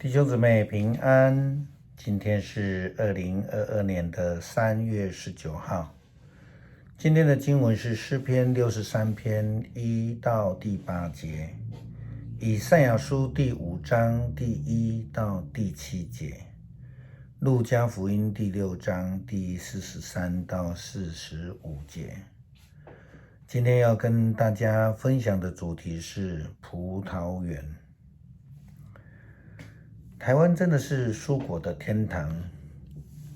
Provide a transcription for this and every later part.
弟兄姊妹平安，今天是2022年的3月19号。今天的经文是诗篇63篇1到第8节，以赛亚书第5章第1到第7节，路加福音第6章第43到45节。今天要跟大家分享的主题是葡萄园。台湾真的是蔬果的天堂，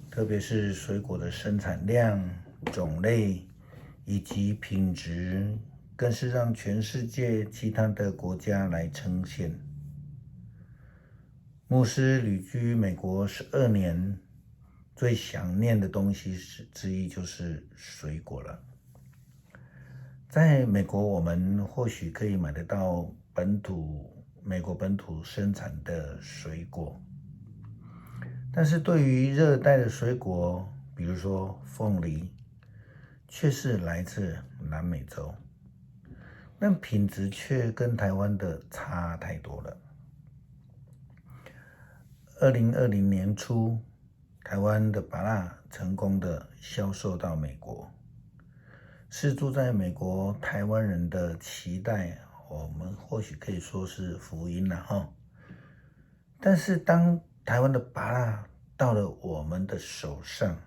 特别是水果的生产量、种类以及品质，更是让全世界其他的国家来称羡。牧师旅居美国12年，最想念的东西之一就是水果了。在美国，我们或许可以买得到美国本土生产的水果，但是对于热带的水果，比如说凤梨，却是来自南美洲，但品质却跟台湾的差太多了。2020年初，台湾的芭乐成功的销售到美国，是住在美国台湾人的期待，我们或许可以说是福音了哈。但是当台湾的芭乐到了我们的手上，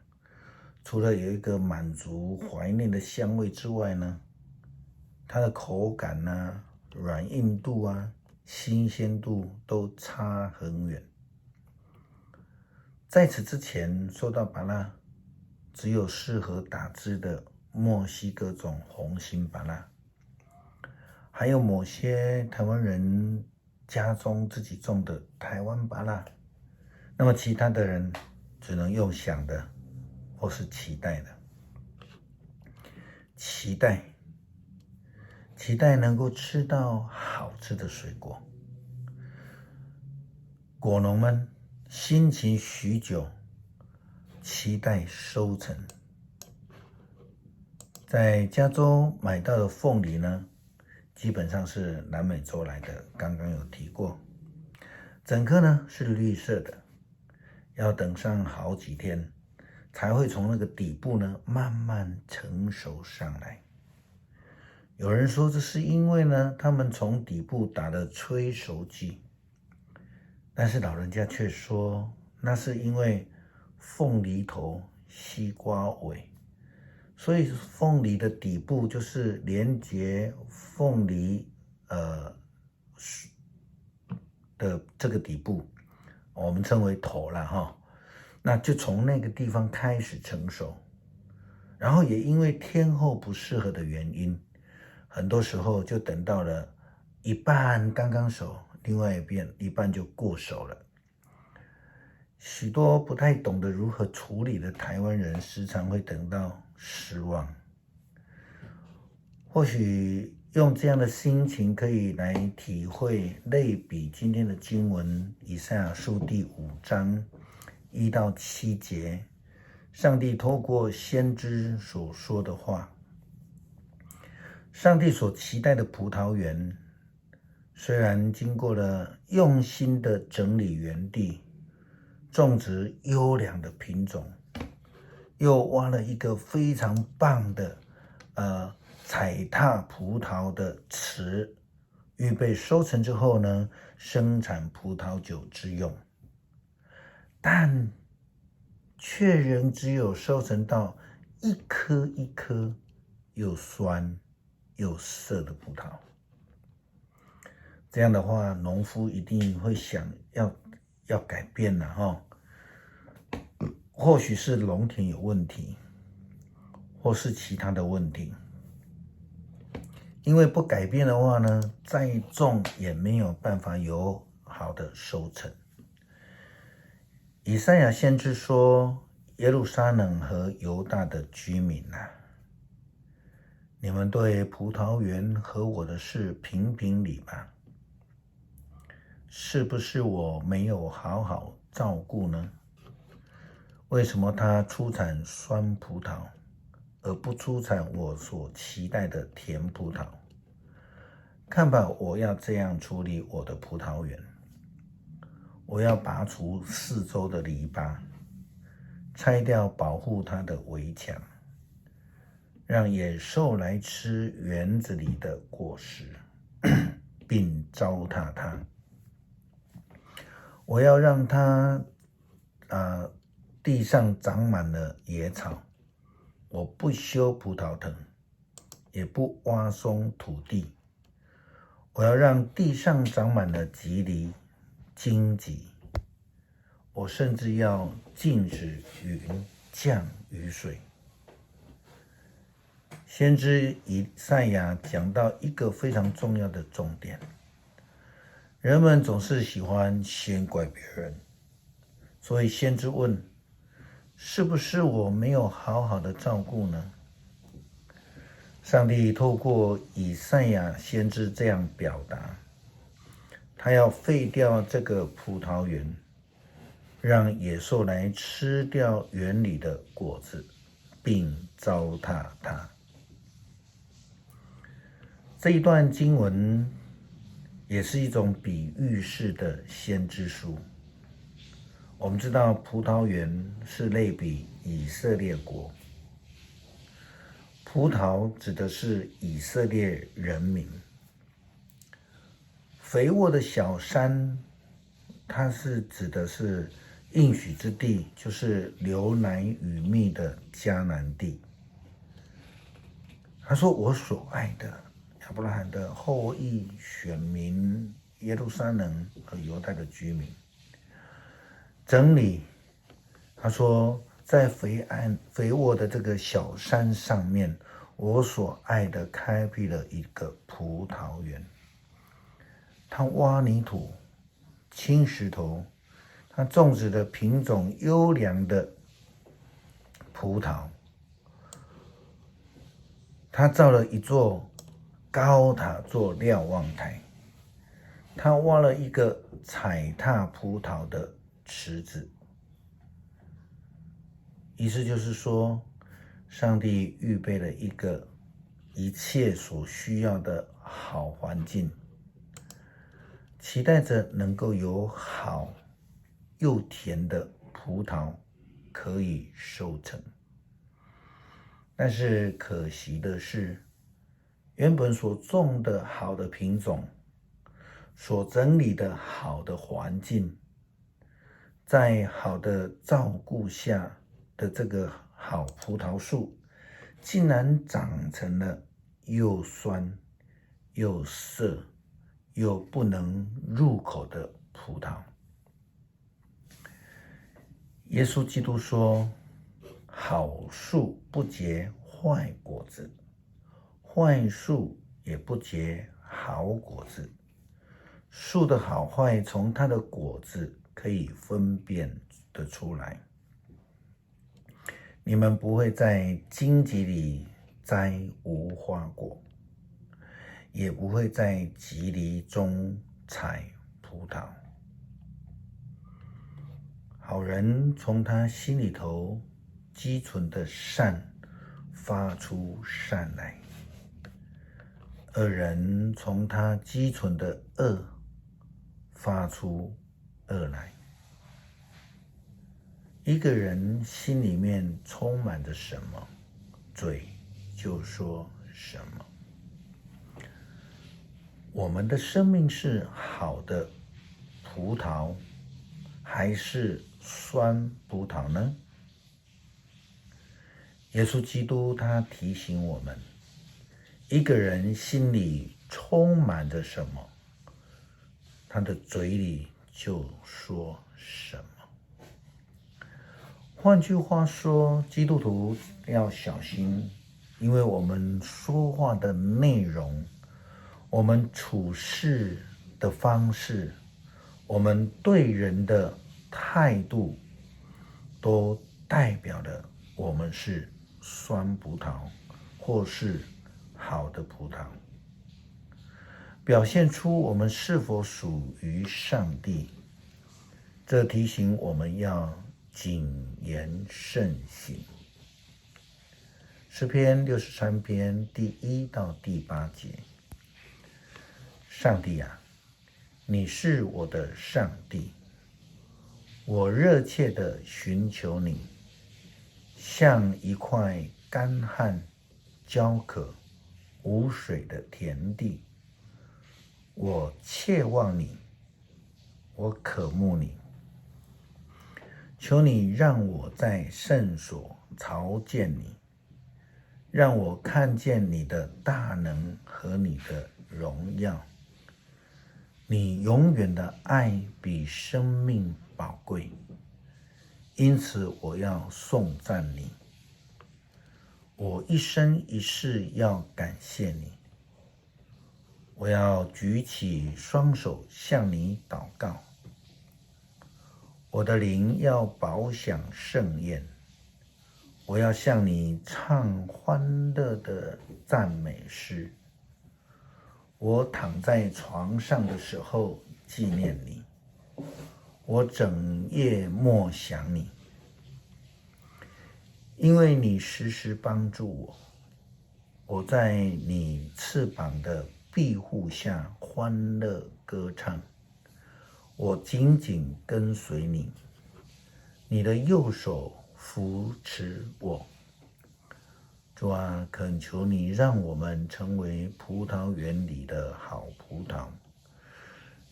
除了有一个满足怀念的香味之外呢，它的口感啊、软硬度啊、新鲜度都差很远。在此之前，说到芭乐，只有适合打汁的墨西哥种红心芭乐，还有某些台湾人家中自己种的台湾芭乐，那么其他的人只能用想的或是期待的。期待能够吃到好吃的水果。果农们辛勤许久，期待收成。在加州买到的凤梨呢，基本上是南美洲来的，刚刚有提过。整颗呢是绿色的，要等上好几天，才会从那个底部呢慢慢成熟上来。有人说这是因为呢，他们从底部打了催熟剂，但是老人家却说，那是因为凤梨头，西瓜尾，所以凤梨的底部就是连接凤梨的这个底部，我们称为头啦哈。那就从那个地方开始成熟，然后也因为天候不适合的原因，很多时候就等到了一半刚刚熟，另外一半就过熟了。许多不太懂得如何处理的台湾人，时常会等到失望。或许用这样的心情可以来体会类比今天的经文，以赛亚书第5章1到7节，上帝透过先知所说的话。上帝所期待的葡萄园，虽然经过了用心的整理园地，种植优良的品种，又挖了一个非常棒的踩踏葡萄的池，预备收成之后呢，生产葡萄酒之用，但却仍只有收成到一颗一颗又酸又涩的葡萄。这样的话，农夫一定会想要改变了哈。或许是农田有问题，或是其他的问题。因为不改变的话呢，再种也没有办法有好的收成。以赛亚先知说：耶路撒冷和犹大的居民啊，你们对葡萄园和我的事评评理吧。是不是我没有好好照顾呢？为什么它出产酸葡萄，而不出产我所期待的甜葡萄？看吧，我要这样处理我的葡萄园。我要拔除四周的篱笆，拆掉保护它的围墙，让野兽来吃园子里的果实，并糟蹋它。我要让它地上长满了野草，我不修葡萄藤，也不挖松土地。我要让地上长满了棘藜、荆棘。我甚至要禁止云降雨水。先知以赛亚讲到一个非常重要的重点：人们总是喜欢先怪别人，所以先知问：是不是我没有好好的照顾呢？上帝透过以赛亚先知这样表达，他要废掉这个葡萄园，让野兽来吃掉园里的果子，并糟蹋它。这一段经文也是一种比喻式的先知书。我们知道葡萄园是类比以色列国，葡萄指的是以色列人民。肥沃的小山，它是指的是应许之地，就是流奶与蜜的迦南地。他说：我所爱的亚伯拉罕的后裔选民耶路撒冷和犹太的居民。整理，他说，在肥沃的这个小山上面，我所爱的开辟了一个葡萄园。他挖泥土、青石头，他种植的品种优良的葡萄。他造了一座高塔做瞭望台。他挖了一个踩踏葡萄的池子。意思就是说，上帝预备了一个一切所需要的好环境，期待着能够有好又甜的葡萄可以收成。但是可惜的是，原本所种的好的品种，所整理的好的环境，在好的照顾下的这个好葡萄树，竟然长成了又酸又涩又不能入口的葡萄。耶稣基督说，好树不结坏果子，坏树也不结好果子。树的好坏从它的果子可以分辨得出来。你们不会在荆棘里摘无花果，也不会在棘藜中采葡萄。好人从他心里头积存的善发出善来，恶人从他积存的恶发出恶来。一个人心里面充满着什么，嘴就说什么。我们的生命是好的葡萄，还是酸葡萄呢？耶稣基督他提醒我们，一个人心里充满着什么，他的嘴里就说什么。换句话说，基督徒要小心，因为我们说话的内容，我们处事的方式，我们对人的态度，都代表了我们是酸葡萄或是好的葡萄，表现出我们是否属于上帝。这提醒我们要谨言慎行。诗篇63篇第1到第8节。上帝啊，你是我的上帝，我热切地寻求你，像一块干旱、焦渴、无水的田地。我切望你，我渴慕你。求你让我在圣所朝见你，让我看见你的大能和你的荣耀。你永远的爱比生命宝贵，因此我要颂赞你。我一生一世要感谢你。我要举起双手向你祷告。我的灵要饱享盛宴，我要向你唱欢乐的赞美诗。我躺在床上的时候纪念你，我整夜默想你，因为你时时帮助我。我在你翅膀的庇护下欢乐歌唱，我紧紧跟随你，你的右手扶持我。主啊，恳求你让我们成为葡萄园里的好葡萄，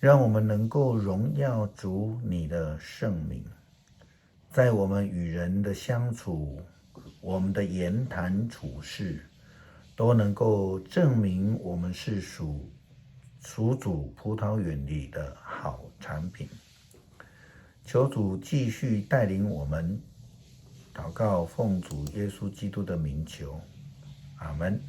让我们能够荣耀主你的圣名。在我们与人的相处，我们的言谈处事，都能够证明我们是属主葡萄园里的好产品。求主继续带领我们，祷告奉主耶稣基督的名求，阿们。